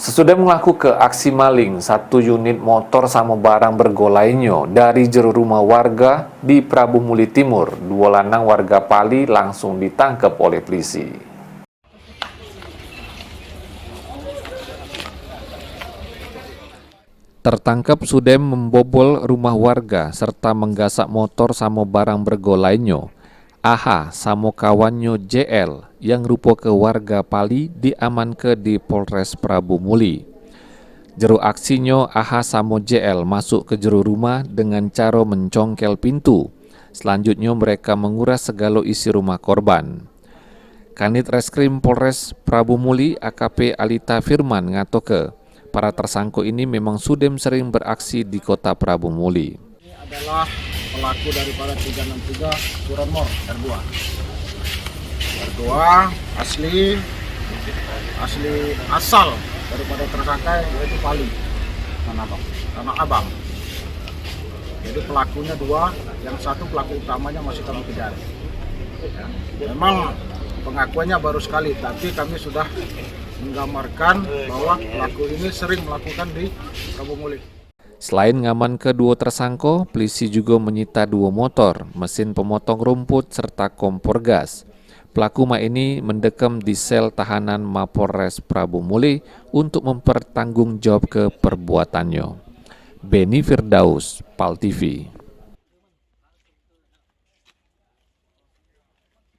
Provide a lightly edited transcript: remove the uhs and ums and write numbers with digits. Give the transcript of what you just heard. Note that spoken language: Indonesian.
Sesudah melakukan aksi maling, satu unit motor sama barang bergolainya dari jero rumah warga di Prabu Muli Timur, dua lanang warga Pali langsung ditangkap oleh polisi. Tertangkap Sudem membobol rumah warga serta menggasak motor sama barang bergolainya. AH sama kawannya JL yang rupa ke warga Pali diamankan di Polres Prabu Muli. Jero aksinya AH sama JL masuk ke jero rumah dengan cara mencongkel pintu. Selanjutnya mereka menguras segala isi rumah korban. Kanit Reskrim Polres Prabu Muli AKP Alita Firman ngatoke, para tersangka ini memang Sudem sering beraksi di kota Prabu Muli. Ini adalah pelaku daripada 363 Curanmor R2 asal daripada tersangka yaitu Pali Tanah Abang. Jadi pelakunya dua, yang satu pelaku utamanya masih kami kejar. Memang pengakuannya baru sekali, tapi kami sudah menggambarkan bahwa pelaku ini sering melakukan di Prabu Muli. Selain ngaman kedua tersangka, polisi juga menyita 2 motor, mesin pemotong rumput, serta kompor gas. Pelaku ini mendekam di sel tahanan Mapolres Prabu Muli untuk mempertanggungjawab ke perbuatannya. Beni Firdaus, PAL TV.